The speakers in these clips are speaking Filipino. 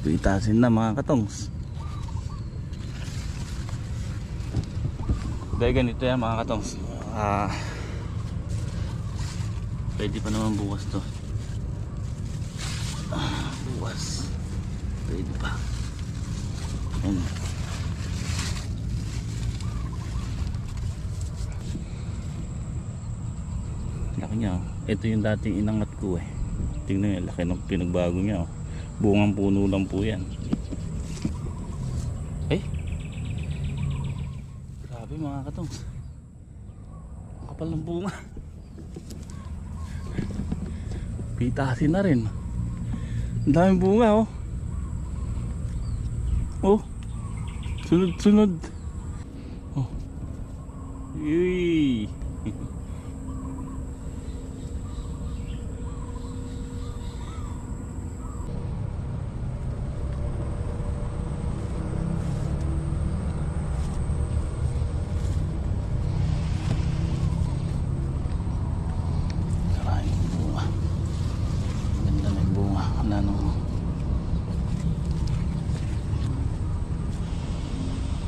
Pitasin na mga katongs. Dahil ganito yan mga katongs. Pwede pa naman bukas to. Bukas pwede pa. Ayan. Laki niya. Ito yung dating inangat ko eh. Tingnan nyo, laki ng pinagbago niya. Bungang puno lang po yan. Eh, grabe mga katongs. Ang kapal ng bunga. Pitasin na rin. Ang daming bunga oh. Oh, sunod-sunod. Oh. Yee.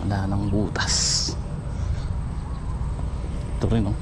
Wala nang butas. Ito rin oh.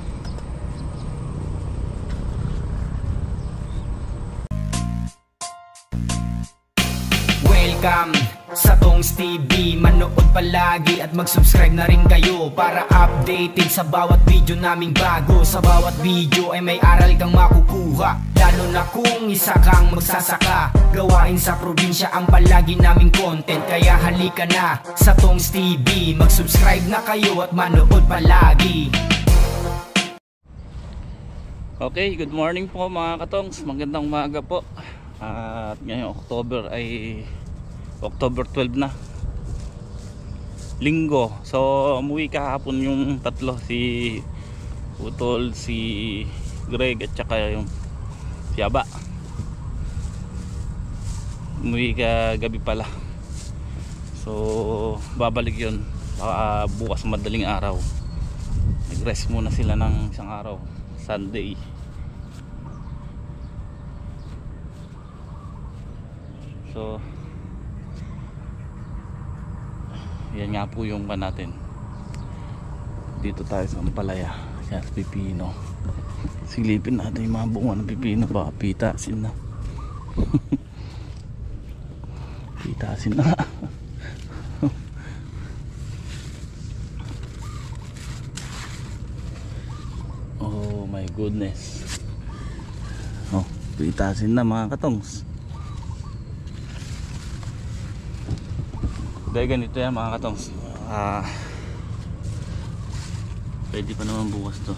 Welcome sa Tongs TV. Manood palagi at mag-subscribe na rin kayo para updated sa bawat video naming bago. Sa bawat video ay may aral kang makukuha, lalo na kung isa kang magsasaka. Gawain sa probinsya ang palagi naming content, kaya halika na sa Tongs TV. Mag-subscribe na kayo at manood palagi. Okay, good morning po mga katongs. Magandang umaga po. At ngayong October 12 na, Linggo. So umuwi kahapon yung tatlo, si Utol, si Greg at saka yung si Aba. Umuwi ka gabi pala. So babalik yun bukas madaling araw. Nag-rest muna sila ng isang araw, Sunday. So yan nga po yung pan natin. Dito tayo sa Ampalaya, sa pipino. Silipin natin yung mga bunga ng pipino. Baka pitasin na. Pitasin na. Oh my goodness. Oh, pitasin na mga katongs. Dahil ganito yan mga katongs. Pwede pa naman bukas to.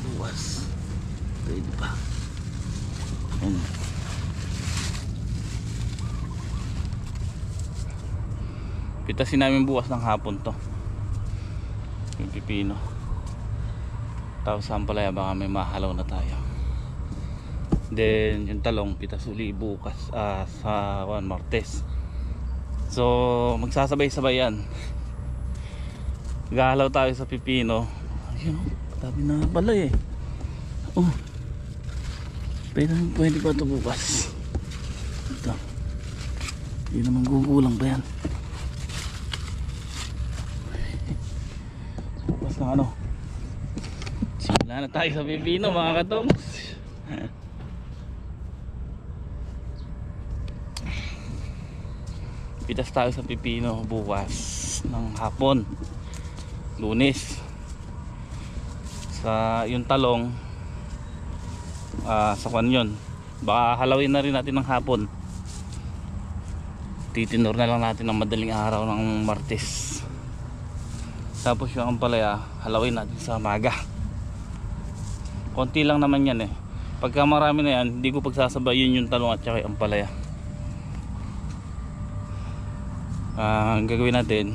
Bukas pwede pa. Ayan. Pitasin namin bukas ng hapon to, yung pipino. Tapos sa Ampalaya baka may mahalaw na tayo. Then yung talong pitas uli bukas sa Martes. So magsasabay-sabay yan. Gahalaw tayo sa pipino. Ayun, tabi na pala eh. Oh, pwede pa ito bukas. Ito, hindi naman gugulang pa yan. Bukas na ano, simula na tayo sa pipino mga katongs. Pitas tayo sa pipino bukas ng hapon, Lunes. Sa yung talong sa kanyon, baka halawin na rin natin ng hapon. Titinor na lang natin ng madaling araw ng Martes. Tapos yung Ampalaya halawin natin sa maga. Konti lang naman yan eh. Pagka marami na yan, hindi ko pagsasabayin yung talong at saka yung Ampalaya. Ang gagawin natin,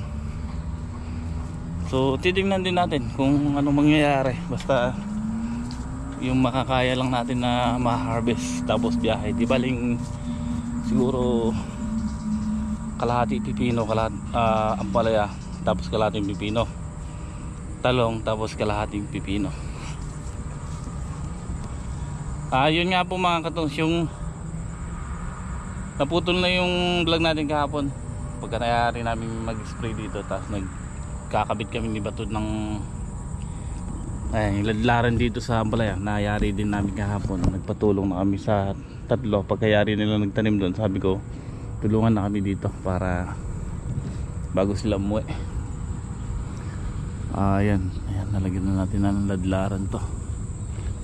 so titignan din natin kung anong mangyayari. Basta yung makakaya lang natin na ma-harvest tapos biyahe. Di baling siguro kalahati pipino, kalahati Ampalaya, tapos kalahating pipino, talong, tapos kalahating pipino. Yun nga po mga katongs, yung naputol na yung vlog natin kahapon pagka nayari namin mag-spray dito, tapos nagkakabit kami ni Batod ng yung ladlaran dito sa Balaya. Nayari din namin kahapon, nagpatulong na kami sa tatlo. Pagkayari nila nagtanim doon, sabi ko tulungan na kami dito para bago sila umuwi. Ayan, nalagyan na natin ng ladlaran to.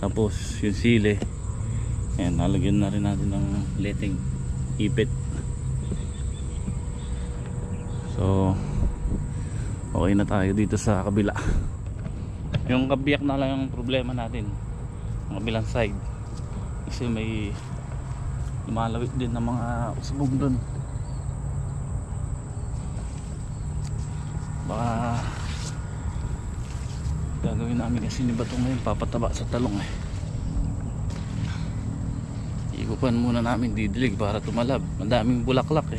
Tapos yung sili, ayan, nalagyan na rin natin ng letting ipit. So okay na tayo dito sa kabila. Yung kabiyak na lang yung problema natin, ang kabilang side, kasi may lumalawit din ng mga usbong dun. Baka gagawin namin kasi ni Bato ngayon, papataba sa talong ikupan muna namin, didilig para tumalab. Madaming bulaklak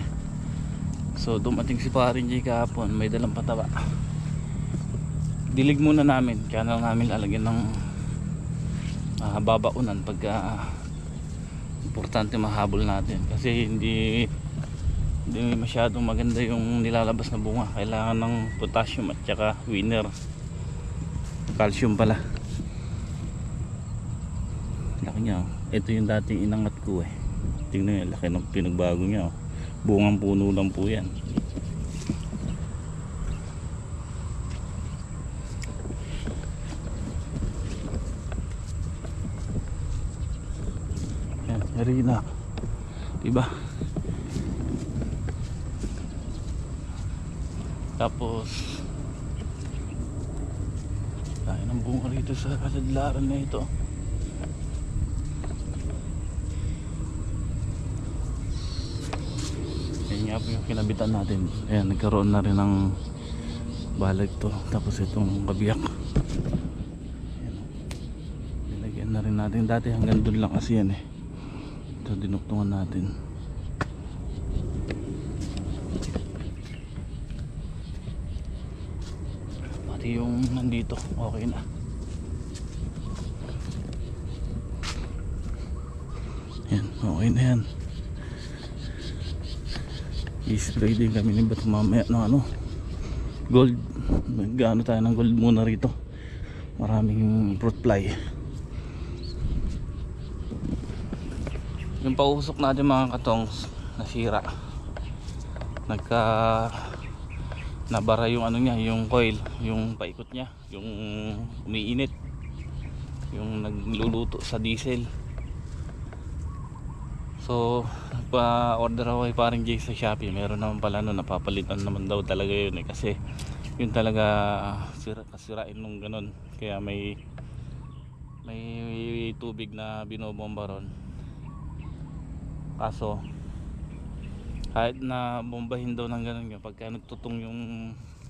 so dumating si Parin J kahapon, may dalang pataba. Dilig muna namin, kaya na namin lalagyan ng babaunan pagka importante mahabol natin, kasi hindi masyadong maganda yung nilalabas na bunga. Kailangan ng potassium at saka winner, calcium pala. Laki niya, ito yung dating inangat ko tingnan nyo, laki ng pinagbago niya bungang puno lang po yan. Arena, diba? Tapos tayo ng bunga rito sa kaladlaran na ito. Yan nga po yung kinabitan natin. Ayan, nagkaroon na rin ng balag to. Tapos itong kabiyak, nilagyan na rin natin. Dati hanggang doon lang kasi yan ito dinuktungan natin. Pati yung nandito okay na. Yan, okay na yan. I-spray din kami ni Bato mamaya ng gold. Nag-ano tayo ng gold muna rito. Maraming fruit fly. Yung pausok natin mga katongs nasira, nabara yung ano niya, yung coil, yung paikot niya, yung umiinit, yung nagluluto sa diesel. So pa-order ako kay Paring Jay sa Shopee. Meron naman pala napapalitan naman daw talaga yun kasi yun talaga kasirain nung ganun, kaya may tubig na binobomba ron. Kaso kahit na bombahin daw ng ganun, pagka nagtutong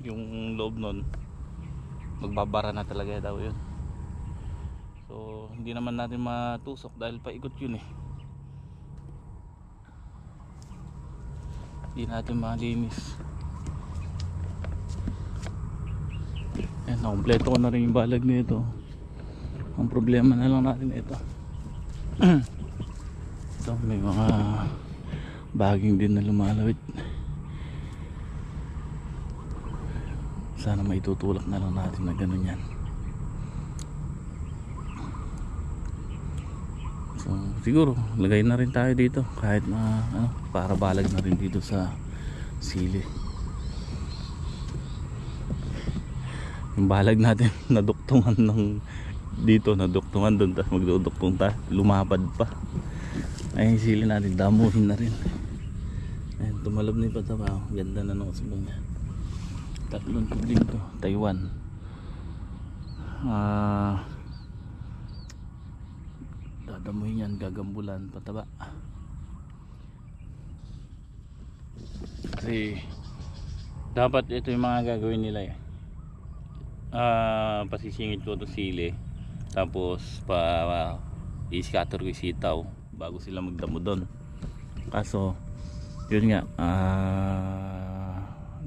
yung loob nun, magbabara na talaga daw yun. So hindi naman natin matusok dahil paikot yun hindi natin malinis. Ayan, nakompleto ko na rin yung balag nito. Ang problema na lang natin ito. Ito may mga baging din na lumalawit. Sana maitutulak na lang natin na ganun yan. So siguro lagay na rin tayo dito kahit na para balag na rin dito sa sili. Yung balag natin naduktungan ng dito, naduktungan doon, tapos magduduktong tayo, lumapad pa. Ay sili natin damuhin na rin. Ayan, tumalab na yung pataba. Ganda na ng usbong niya. Tatlong tubig to, Taiwan. Dadamuhin yan, gagambulan, pataba. Kasi dapat ito yung mga gagawin nila pasisingit ko ito sili, tapos i-scatter ko yung sitaw bago sila magdamo doon. Kaso yun nga,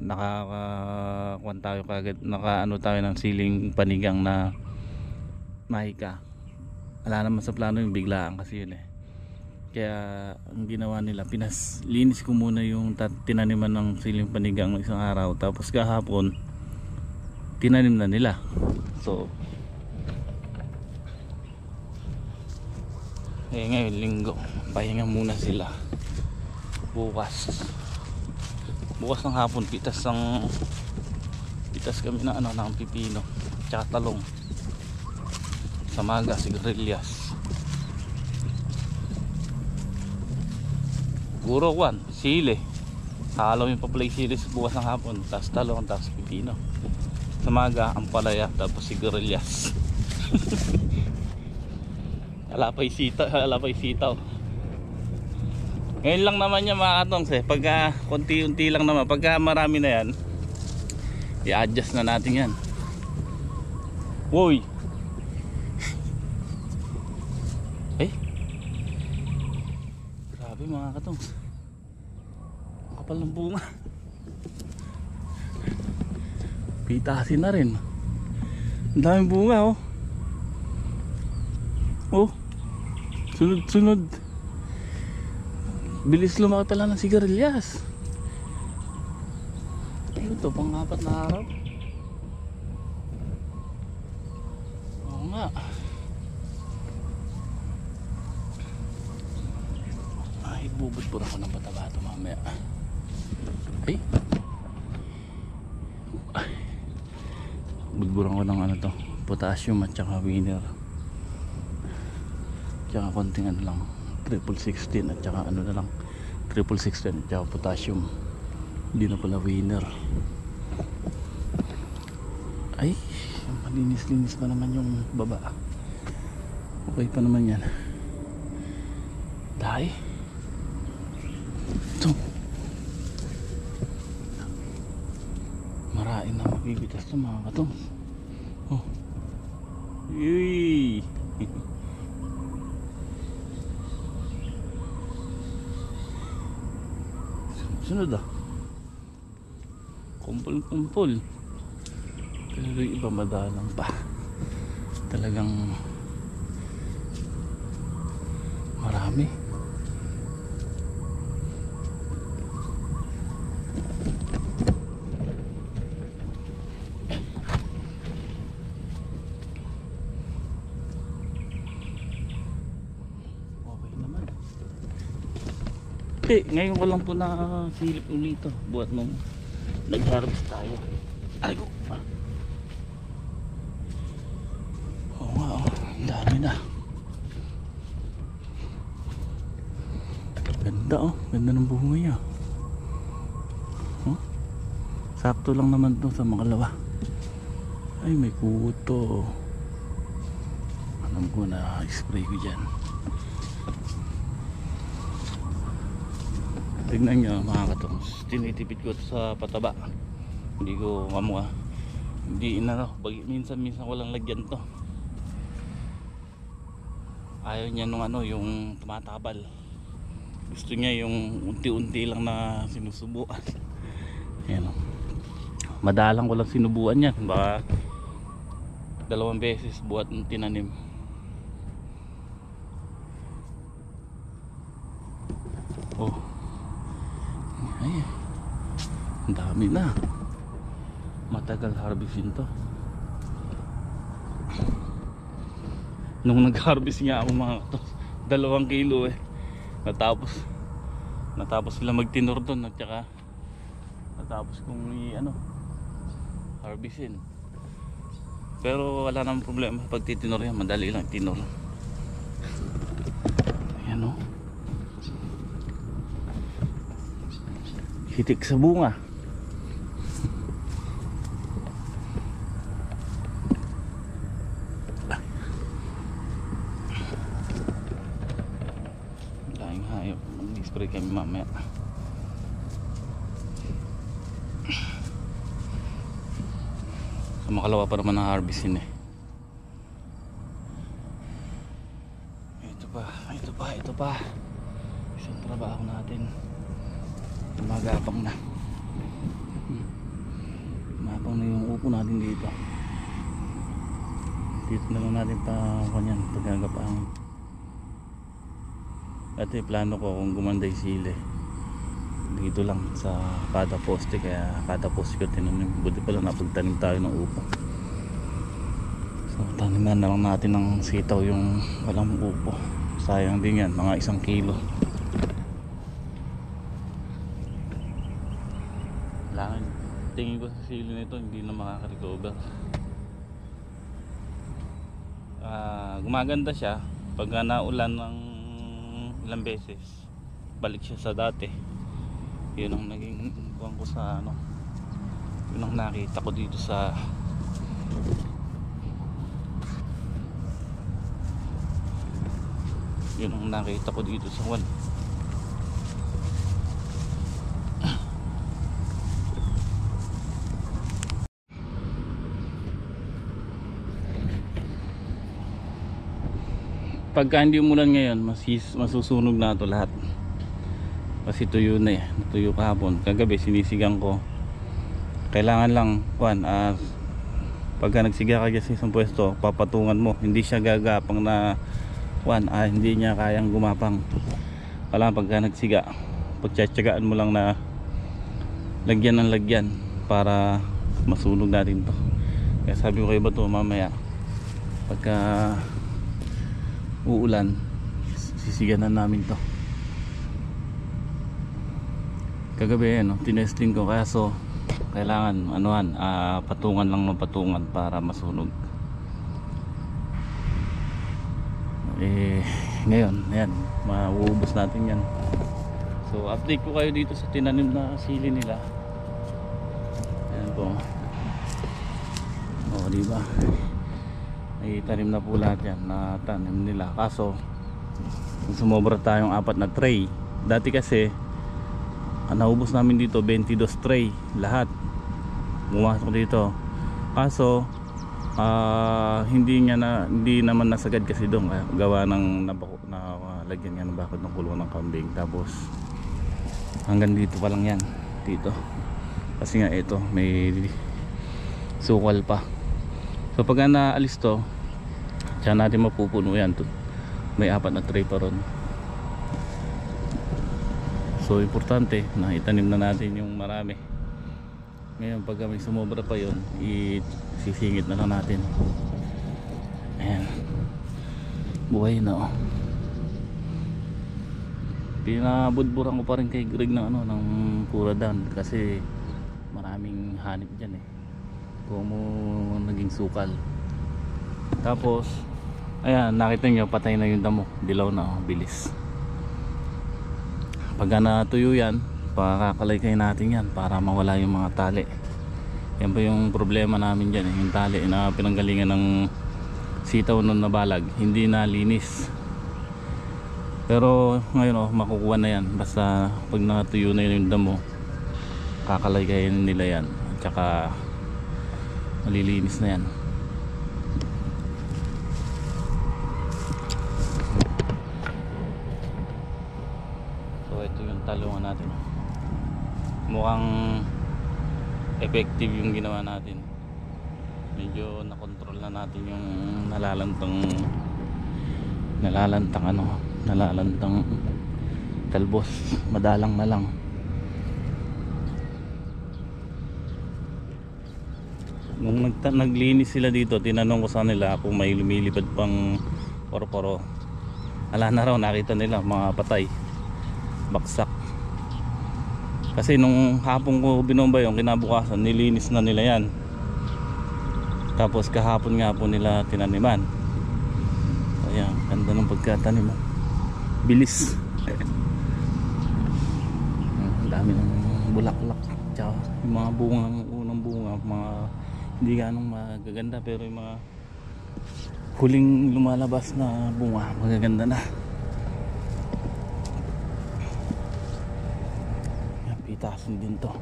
nakakakuan tayo kagad, nakaano tayo ng siling panigang na mahika. Wala naman sa plano yung biglaan kasi yun Kaya ang ginawa nila, linis ko muna yung tinaniman ng siling panigang isang araw, tapos kahapon tinanim na nila. So ngayon linggo, pahinga muna sila. Bukas ng hapon pitas kami na ng pipino tsaka talong. Sa maga sigarilyas. Siguro sili. Halawin pa play series bukas ng hapon. Tapos talong, tapos pipino. Sa maga, ampalaya, tapos sigarilyas. Alapay sitaw. Ngayon lang naman yan mga katongs pagka konti-unti lang naman. Pagka marami na yan, i-adjust na natin yan. Woy! Grabe mga katongs, ang kapal ng bunga. Pitasin na rin. Ang daming bunga sunod. Bilis lumaki pala ng sigarilyas. Ito pang-4 na araw. Oo nga. Ay, bubudbur ako ng pataba ito mamaya. Budburan ko ng potassium at saka winner. Tsaka konting lang, triple 16 at saka triple 16 at saka potassium. Hindi na pala winner. Ay, malinis-linis pa naman yung baba. Okay pa naman yan. Dahil ito, marain na mabibitas ito mga katong. Yui. Sunod kumpul pero yung iba madalang pa, talagang marami. Okay naman. Ngayon ko lang po na silip ulit buhat nung nag-harvest tayo. Ay ko. Oo nga, ang dami na. Ganda ng bunga niya. Sakto lang naman to sa makalawa. Ay, may kuto. Alam ko na spray ko dyan. Tignan nyo mga katongs, tinitipid ko sa pataba. Hindi ko hindi minsan walang lagyan to. Ayaw niya yung tumatabal. Gusto niya yung unti-unti lang na sinusubuan. Ayan madalang ko lang sinubuan yan. Baka 2 beses buhat ng tinanim. Ay, ang dami na. Matagal harvestin to. Nung nag-harvest nga ako mga to, 2 kilo natapos sila magtinor doon at saka natapos kong harvestin. Pero wala namang problema pag titinor yan, madali lang tinor. Ayan hitik sa bunga. Daing hayop, mag-spray kami mamaya. Sa makalawa pa naman ang harvestin Ito pa. Isang trabaho natin. Magapang na yung upo natin dito na lang natin pa kanyan paggagapang. Dati plano ko kung gumanda yung sili dito lang sa kada poste, kaya kada poste ko tinanim. Buti pala napagtanim tayo ng upo. So taniman na lang natin ng sitaw yung walang upo. Sayang din yan, mga 1 kilo. Kailangan, tingin ko sa sili nito hindi na makaka-recover. Gumaganda siya pag naulan ng ilang beses, balik siya sa dati. Yun ang naging kuwan ko sa ano, yun ang nakita ko dito sa one. Pagka hindi umulan ngayon, masusunog na ito lahat. Kasi tuyo na eh. Tuyo kahapon. Kagabi sinisigang ko. Kailangan lang pagka nagsiga ka sa isang pwesto, papatungan mo. Hindi siya gagapang na hindi niya kayang gumapang. Kailangan pagka nagsiga, pagtsatsagaan mo lang na lagyan ng lagyan para masunog natin to. Kaya sabi ko kayo ba to, mamaya pagka uulan, sisiganan namin to. Kagabi tinesting ko, kaya so kailangan patungan lang ng patungan para masunog. Ngayon ayan, mauubos natin yan. So update ko kayo dito sa tinanim na sili nila. Ayan po, diba, ay tanim na po lahat yan na tanim nila. Kaso sumobra tayong 4 na tray. Dati kasi naubos namin dito 22 tray lahat bumasok dito. Kaso hindi naman nasagad kasi doon, gawa ng lagyan nga ng bakod ng kulungan ng kambing. Tapos hanggang dito pa lang yan dito, kasi nga ito may sukal pa. So pag naalis to, diyan natin mapupuno yan. May 4 na tray pa ron. So importante na itanim na natin yung marami. Ngayon pag may sumobra pa yon, isisingit na lang natin. Ayan, buhay na Pinabudburan ko pa rin kay Greg ng puradan kasi maraming hanip dyan kung naging sukal. Tapos ayan, nakita nyo patay na yung damo, dilaw na bilis. Pag natuyo yan, pakakalaykay natin yan para mawala yung mga tali. Yan pa yung problema namin dyan yung tali na pinanggalingan ng sitaw nun na balag, hindi na linis. Pero ngayon makukuha na yan, basta pag natuyo na yung damo, kakalagayin nila yan at saka malilinis na yan. So ito yung talungan natin, mukhang effective yung ginawa natin. Medyo nakontrol na natin yung nalalantang talbos, madalang na lang. Nung naglinis sila dito, tinanong ko sa nila kung may lumilipad pang porporo. Ala na raw, nakita nila mga patay, baksak. Kasi nung hapon ko binomba yung kinabukasan, nilinis na nila yan. Tapos kahapon nga po nila tinaniman. Ayan, ganda ng pagkatanim. Bilis. Ang dami ng bulaklak, tsaka yung mga bunga, unang bunga, mga hindi ganong magaganda, pero yung mga huling lumalabas na bunga magaganda na. Yan, pitasin din to.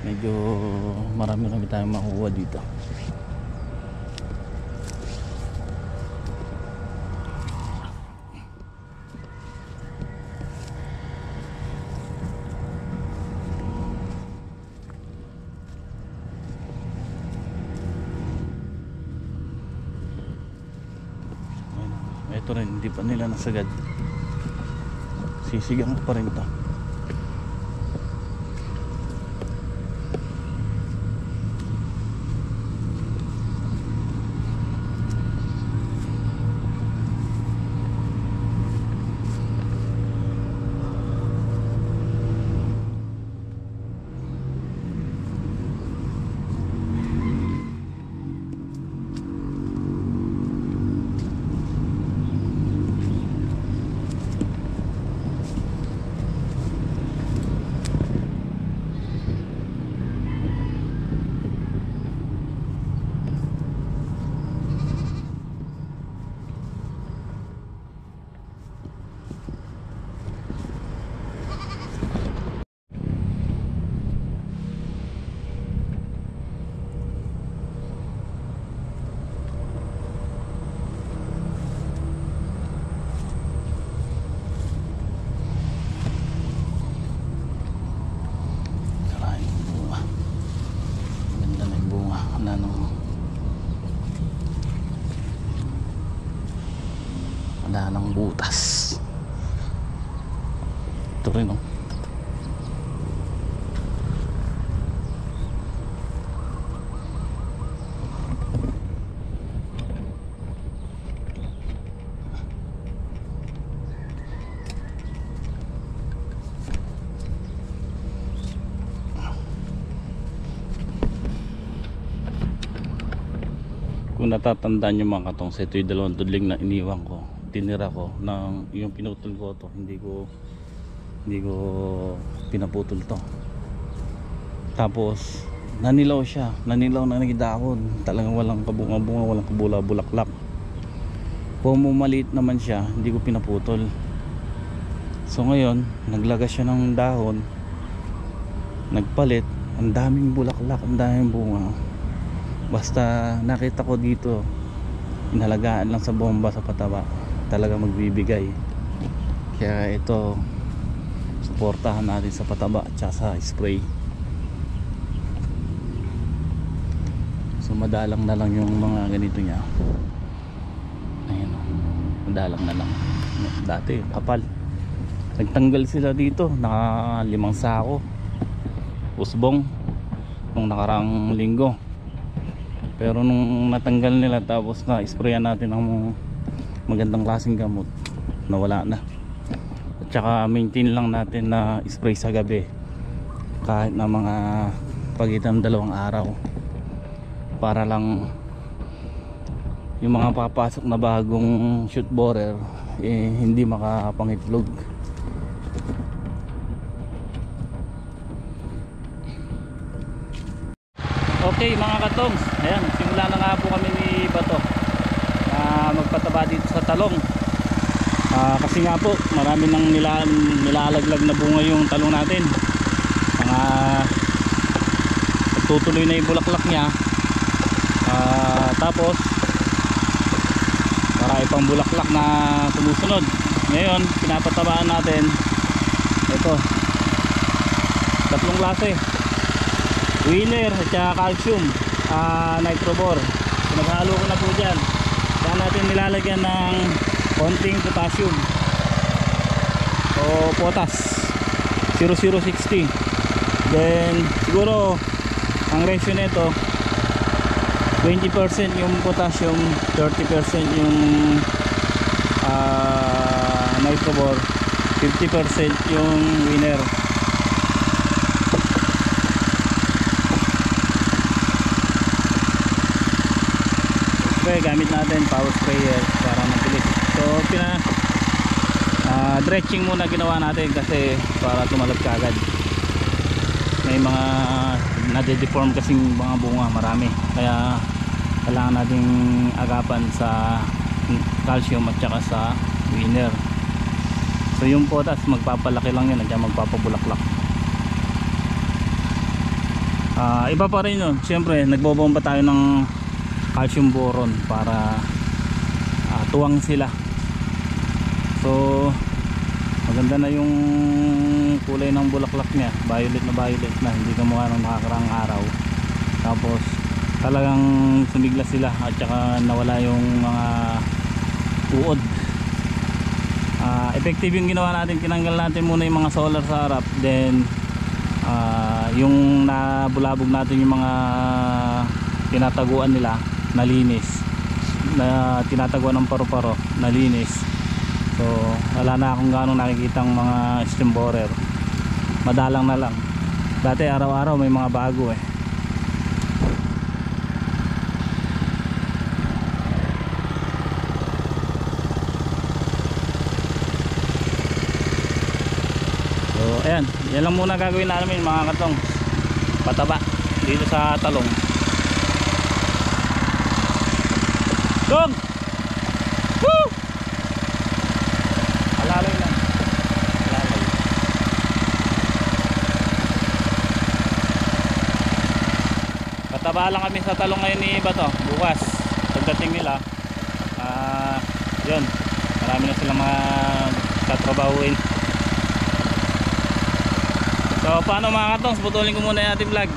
Medyo marami tayong makuha dito. Ito rin, hindi pa nila nasagad. sisigang ko pa rin to. Wala nang butas. Ito rin oh. Kung natatandaan nyo mga katong, ito yung dalawang tudling na iniwan ko, tinira ko ng yung pinutol ko to, hindi ko pinaputol to. Tapos nanilaw siya, nanilaw na nagidakon, talagang walang kabunga-bunga, walang kabula-bulaklak. Pumumaliit naman siya, hindi ko pinaputol. So ngayon naglaga siya ng dahon, nagpalit, ang daming bulaklak, ang daming bunga. Basta nakita ko dito, inalagaan lang sa bomba sa pataba, talaga magbibigay. Kaya ito, suportahan natin sa pataba at sa spray. So madalang na lang yung mga ganito niya. Ayan o, madalang na lang. Dati kapal, nagtanggal sila dito, naka 5 sako usbong nung nakarang linggo. Pero nung natanggal nila, tapos na sprayan natin ng magandang klaseng gamot, nawala na. At saka maintain lang natin na spray sa gabi, kahit na mga pagitan ng 2 araw, para lang yung mga papasok na bagong shoot borer hindi makapangitlog. Okay mga katongs, ayan, simula na nga po kami ni Bato na magpataba dito sa talong. Kasi nga po marami nang nilalaglag na bunga yung talong natin. Mga tutuloy na yung bulaklak niya. Tapos marami pang bulaklak na sumusunod. Ngayon pinapatabaan natin ito, 3 klase, winner at saka calcium, nitrobor. Naghalo ko na po dyan. Kaya natin nilalagyan ng konting potassium o potas 0060. Then siguro ang ratio nito 20% yung potassium, 30% yung nitrobor, 50% yung winner. Okay, gamit natin power sprayer para mabilis. So dredging muna ginawa natin kasi para tumalab kaagad. May mga nade-deform kasing mga bunga, marami, kaya kailangan nating agapan sa calcium at saka sa winner. So yung potas magpapalaki lang yan at magpapabulaklak. Iba pa rin yun, siyempre nagbobomba tayo ng calcium boron para tuwang sila. So maganda na yung kulay ng bulaklak niya, violet na, hindi kamukha ng nakakaraang araw. Tapos talagang sumigla sila at saka nawala yung mga uod. effective yung ginawa natin. Tinanggal natin muna yung mga solar sa harap, then yung nabulabog natin yung mga tinataguan nila, nalinis, na tinataguan ng paru-paro, nalinis. So wala na akong ganong nakikitang mga stem borer, madalang na lang. Dati araw-araw may mga bago eh. So ayan, yan lang muna gagawin namin mga katong, pataba dito sa talong. Tong! Woo! Alalay lang. Alalay. Pataba lang kami sa talong ngayon ni Bato. Bukas pagdating nila, yun, marami na silang mga katrabahuin. So paano mga katongs, putulin ko muna yung ating vlog.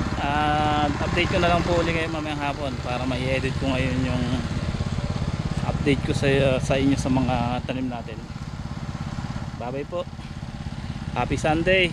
Update ko na lang po ulit kayo mamayang hapon para ma-edit ko ngayon yung update ko sa inyo sa mga tanim natin. Bye bye po. Happy Sunday.